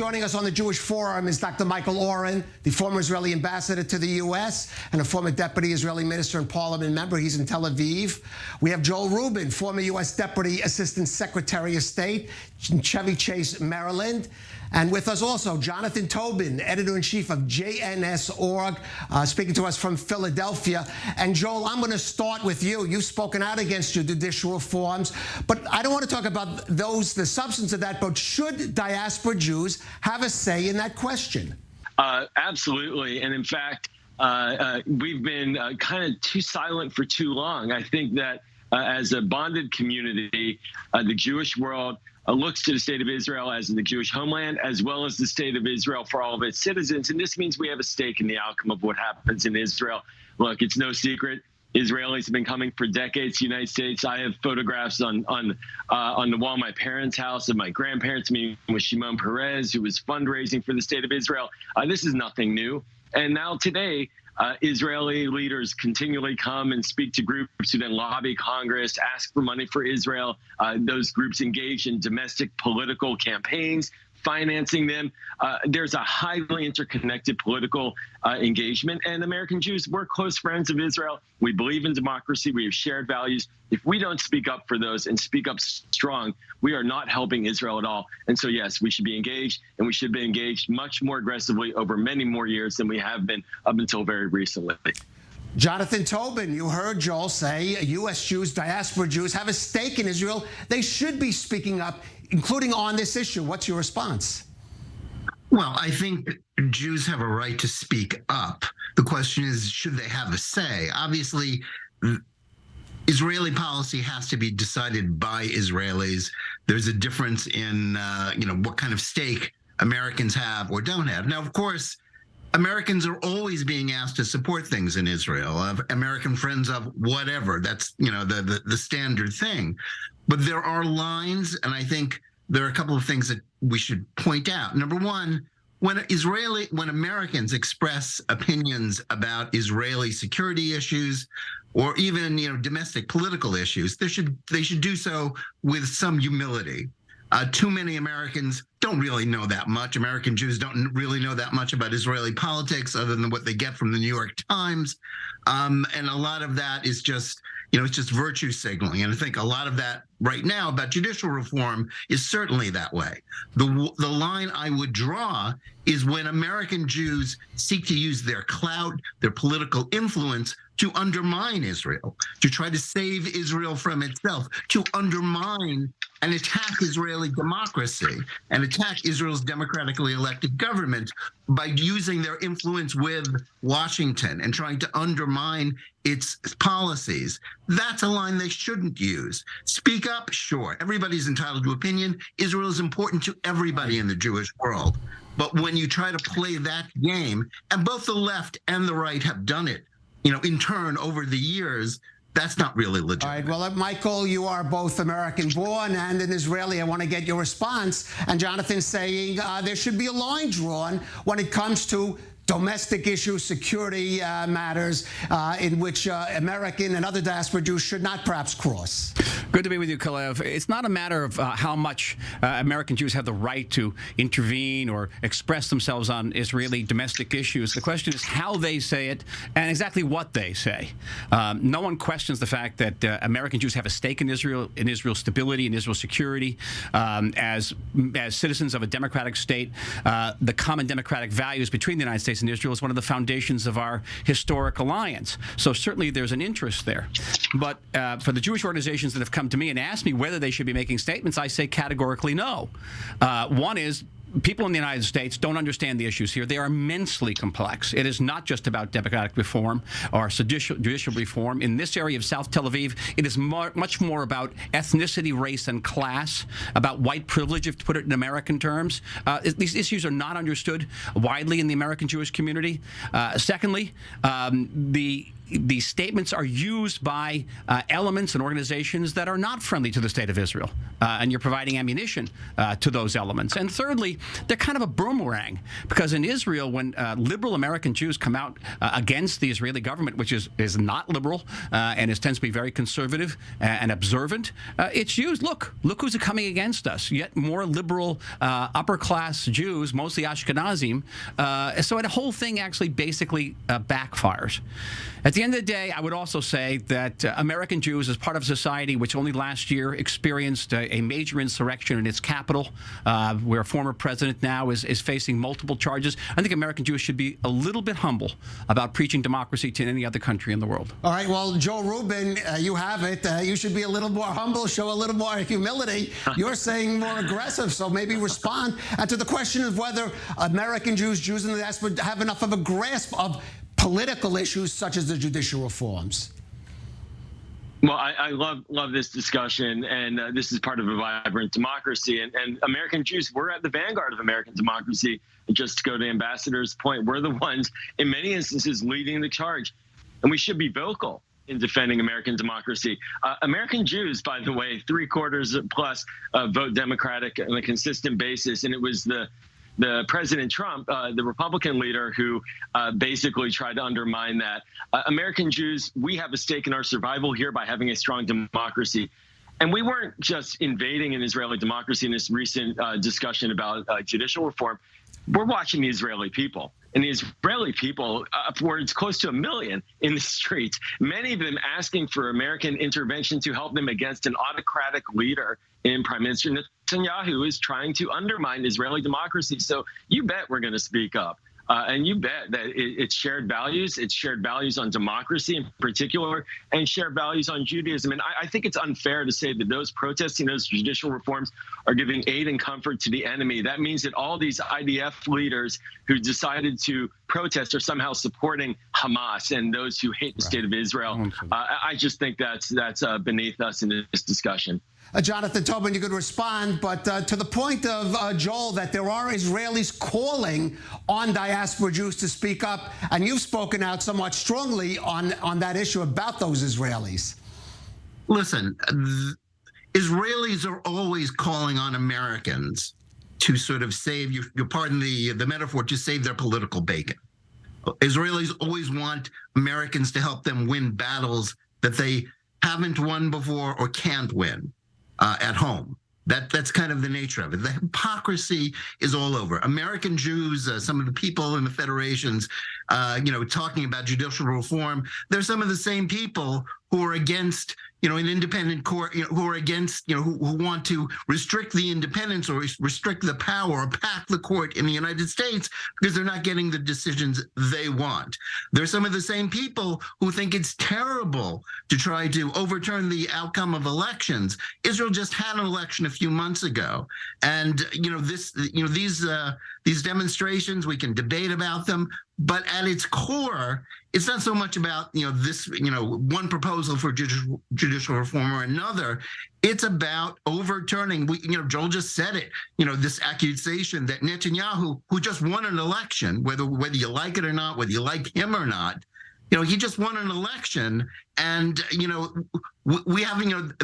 joining us on the Jewish Forum is Dr. Michael Oren, the former Israeli ambassador to the U.S. and a former deputy Israeli minister and parliament member. He's in Tel Aviv. We have Joel Rubin, former U.S. deputy assistant secretary of state in Chevy Chase, Maryland. And with us also, Jonathan Tobin, editor-in-chief of JNS.org, speaking to us from Philadelphia. And Joel, I'm going to start with you. You've spoken out against your judicial reforms, but I don't want to talk about those, the substance of that, but should diaspora Jews have a say in that question? Absolutely. And in fact, we've been kind of too silent for too long. I think that as a bonded community, the Jewish world looks to the state of Israel as the Jewish homeland, as well as the state of Israel for all of its citizens. And this means we have a stake in the outcome of what happens in Israel. Look, it's no secret. Israelis have been coming for decades to the United States. I have photographs on the wall of my parents' house of my grandparents meeting with Shimon Peres, who was fundraising for the state of Israel. This is nothing new. And now today, Israeli leaders continually come and speak to groups who then lobby Congress, ask for money for Israel. Those groups engage in domestic political campaigns, financing them. There's a highly interconnected political engagement. And American Jews, we're close friends of Israel. We believe in democracy. We have shared values. If we don't speak up for those and speak up strong, we are not helping Israel at all. And so, yes, we should be engaged, and we should be engaged much more aggressively over many more years than we have been up until very recently. Jonathan Tobin, you heard Joel say U.S. Jews, diaspora Jews have a stake in Israel. They should be speaking up, including on this issue. What's your response? Well, I think Jews have a right to speak up. The question is, should they have a say? Obviously, Israeli policy has to be decided by Israelis. There's a difference in, what kind of stake Americans have or don't have. Now, of course, Americans are always being asked to support things in Israel, American friends of whatever. That's, the standard thing. But there are lines, and I think there are a couple of things that we should point out. Number one, when Americans express opinions about Israeli security issues or even, domestic political issues, they should do so with some humility. Too many Americans don't really know that much. American Jews don't really know that much about Israeli politics other than what they get from the New York Times. And a lot of that is just, it's just virtue signaling. And I think a lot of that right now about judicial reform is certainly that way. The line I would draw is when American Jews seek to use their clout, their political influence to undermine Israel, to try to save Israel from itself, to undermine and attack Israeli democracy and attack Israel's democratically elected government by using their influence with Washington and trying to undermine its policies. That's a line they shouldn't use. Speak up, sure. Everybody's entitled to opinion. Israel is important to everybody in the Jewish world. But when you try to play that game, and both the left and the right have done it, in turn over the years, that's not really legitimate. All right. Well, Michael, you are both American-born and an Israeli. I want to get your response. And Jonathan's saying there should be a line drawn when it comes to domestic issues, security matters, in which American and other diaspora Jews should not perhaps cross. Good to be with you, Kalev. It's not a matter of how much American Jews have the right to intervene or express themselves on Israeli domestic issues. The question is how they say it and exactly what they say. No one questions the fact that American Jews have a stake in Israel's stability, in Israel's security. As citizens of a democratic state, the common democratic values between the United States and Israel is one of the foundations of our historic alliance. So certainly there's an interest there. But for the Jewish organizations that have come to me and asked me whether they should be making statements, I say categorically no. One is, people in the United States don't understand the issues here. They are immensely complex. It is not just about democratic reform or judicial reform. In this area of South Tel Aviv, it is much more about ethnicity, race, and class, about white privilege, if to put it in American terms. These issues are not understood widely in the American Jewish community. Secondly, the these statements are used by elements and organizations that are not friendly to the state of Israel, and you're providing ammunition to those elements. And thirdly, they're kind of a boomerang, because in Israel, when liberal American Jews come out against the Israeli government, which is not liberal and tends to be very conservative and observant, it's used. Look who's coming against us. Yet more liberal upper-class Jews, mostly Ashkenazim. So the whole thing actually basically backfires. At the end of the day, I would also say that American Jews, as part of a society which only last year experienced a major insurrection in its capital, where a former president now is facing multiple charges, I think American Jews should be a little bit humble about preaching democracy to any other country in the world. All right, well, Joe Rubin, you have it. You should be a little more humble, show a little more humility. You're saying more aggressive, so maybe respond. And to the question of whether American Jews in the diaspora have enough of a grasp of political issues such as the judicial reforms. Well, I love this discussion, and this is part of a vibrant democracy. And American Jews, we're at the vanguard of American democracy. And just to go to Ambassador's point, we're the ones, in many instances, leading the charge. And we should be vocal in defending American democracy. American Jews, by the way, 3/4 plus vote Democratic on a consistent basis. And it was the President Trump, the Republican leader, who basically tried to undermine that. American Jews, we have a stake in our survival here by having a strong democracy. And we weren't just invading an Israeli democracy in this recent discussion about judicial reform. We're watching the Israeli people. And the Israeli people, upwards close to 1 million in the streets, many of them asking for American intervention to help them against an autocratic leader in Prime Minister Netanyahu, who is trying to undermine Israeli democracy. So you bet we're going to speak up. And you bet that it's shared values. It's shared values on democracy in particular, and shared values on Judaism. And I think it's unfair to say that those protesting those judicial reforms are giving aid and comfort to the enemy. That means that all these IDF leaders who decided to protest are somehow supporting Hamas and those who hate the state of Israel. I just think that's beneath us in this discussion. Jonathan Tobin, you could respond, but to the point of Joel, that there are Israelis calling on diaspora Jews to speak up, and you've spoken out somewhat strongly on that issue about those Israelis. Listen, Israelis are always calling on Americans to sort of save, you pardon the metaphor, to save their political bacon. Israelis always want Americans to help them win battles that they haven't won before or can't win at home. That's kind of the nature of it. The hypocrisy is all over. American Jews, some of the people in the federations, talking about judicial reform, they're some of the same people who are against, an independent court, who are against, who want to restrict the independence or restrict the power or pack the court in the United States because they're not getting the decisions they want. They're some of the same people who think it's terrible to try to overturn the outcome of elections. Israel just had an election a few months ago, and these demonstrations, we can debate about them, but at its core, it's not so much about one proposal for judicial reform or another. It's about overturning. Joel just said it. This accusation that Netanyahu, who just won an election, whether you like it or not, whether you like him or not, he just won an election, and we have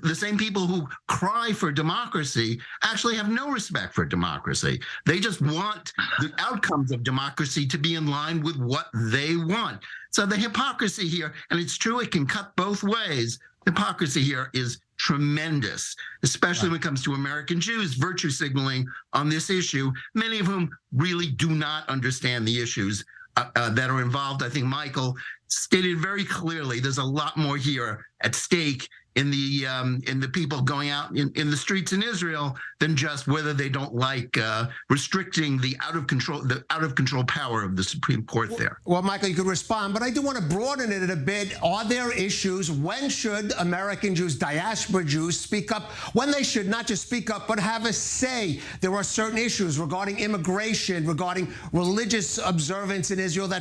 the same people who cry for democracy actually have no respect for democracy. They just want the outcomes of democracy to be in line with what they want. So the hypocrisy here, and it's true, it can cut both ways. Hypocrisy here is tremendous, especially when it comes to American Jews virtue signaling on this issue, many of whom really do not understand the issues that are involved. I think Michael stated very clearly there's a lot more here at stake in the people going out in the streets in Israel than just whether they don't like restricting the out of control power of the Supreme Court there. Well, Michael, you could respond, but I do want to broaden it a bit. Are there issues? When should American Jews, diaspora Jews, speak up? When they should not just speak up, but have a say? There are certain issues regarding immigration, regarding religious observance in Israel.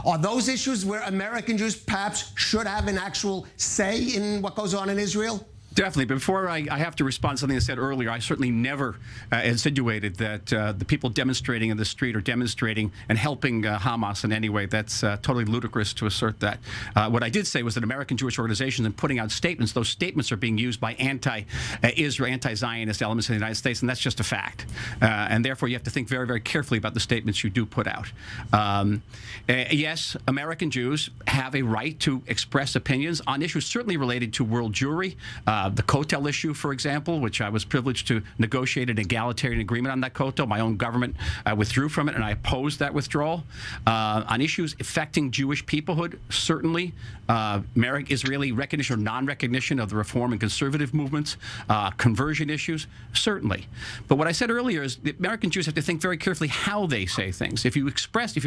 Are those issues where American Jews perhaps should have an actual say in what goes on in Israel? Definitely. Before I have to respond to something I said earlier, I certainly never insinuated that the people demonstrating in the street are demonstrating and helping Hamas in any way. That's totally ludicrous to assert that. What I did say was that American Jewish organizations, in putting out statements, those statements are being used by anti-Israel, anti-Zionist elements in the United States, and that's just a fact. And therefore, you have to think very, very carefully about the statements you do put out. Yes, American Jews have a right to express opinions on issues certainly related to world Jewry. The Kotel issue, for example, which I was privileged to negotiate an egalitarian agreement on that Kotel. My own government withdrew from it, and I opposed that withdrawal. On issues affecting Jewish peoplehood, certainly. Israeli recognition or non-recognition of the reform and conservative movements, conversion issues, certainly. But what I said earlier is the American Jews have to think very carefully how they say things. If you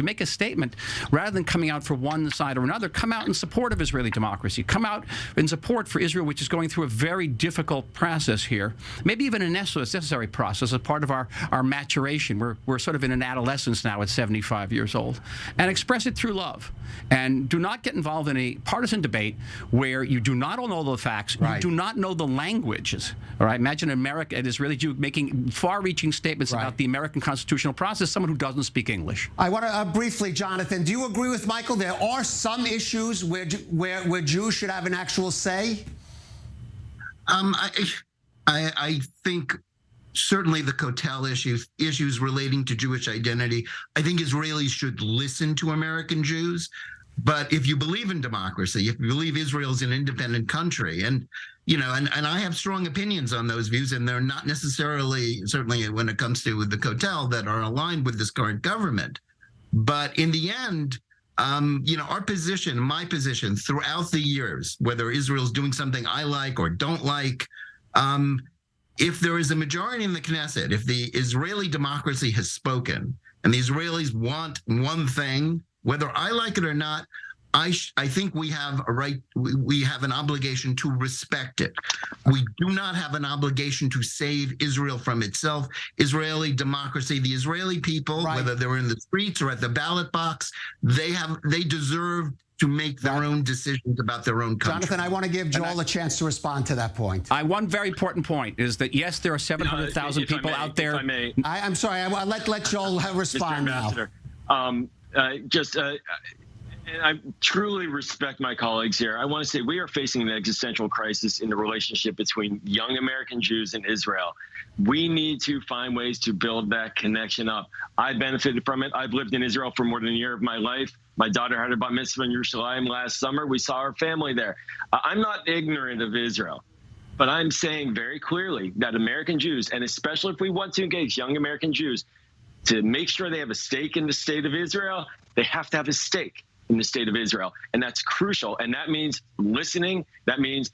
make a statement, rather than coming out for one side or another, come out in support of Israeli democracy. Come out in support for Israel, which is going through a very difficult process here, maybe even a necessary process as part of our maturation. We're sort of in an adolescence now at 75 years old, and express it through love. And do not get involved in a partisan debate where you do not know the facts, you do not know the languages. All right, imagine an Israeli Jew making far-reaching statements about the American constitutional process, someone who doesn't speak English. I want to briefly, Jonathan, do you agree with Michael? There are some issues where Jews should have an actual say? I think certainly the Kotel issues relating to Jewish identity, I think Israelis should listen to American Jews. But if you believe in democracy, if you believe Israel is an independent country, and I have strong opinions on those views, and they're not necessarily, certainly when it comes to the Kotel, that are aligned with this current government. But in the end, our position, my position throughout the years, whether Israel's doing something I like or don't like, if there is a majority in the Knesset, if the Israeli democracy has spoken and the Israelis want one thing, whether I like it or not, I think we have a right, we have an obligation to respect it. We do not have an obligation to save Israel from itself. Israeli democracy, the Israeli people, whether they're in the streets or at the ballot box, they deserve to make their own decisions about their own country. Jonathan, I want to give Joel a chance to respond to that point. One very important point is that, yes, there are 700,000 people out there. If I may. I'm sorry, I'll let Joel respond Mr. now. Ambassador, and I truly respect my colleagues here. I want to say we are facing an existential crisis in the relationship between young American Jews and Israel. We need to find ways to build that connection up. I benefited from it. I've lived in Israel for more than a year of my life. My daughter had her bat mitzvah in Yerushalayim last summer. We saw our family there. I'm not ignorant of Israel, but I'm saying very clearly that American Jews, and especially if we want to engage young American Jews, to make sure they have a stake in the state of Israel, they have to have a stake in the state of Israel. And that's crucial. And that means listening. That means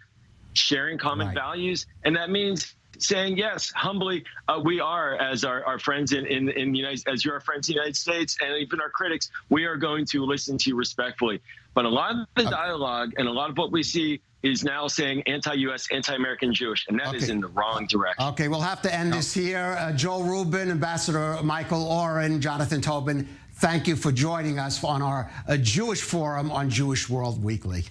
sharing common values. And that means saying, yes, humbly, we are, as our friends in the United, as your friends in the United States, and even our critics, we are going to listen to you respectfully. But a lot of the dialogue and a lot of what we see is now saying anti-U.S., anti-American Jewish, and that is in the wrong direction. Okay, we'll have to end this here. Joel Rubin, Ambassador Michael Oren, Jonathan Tobin, thank you for joining us on our Jewish Forum on Jewish World Weekly.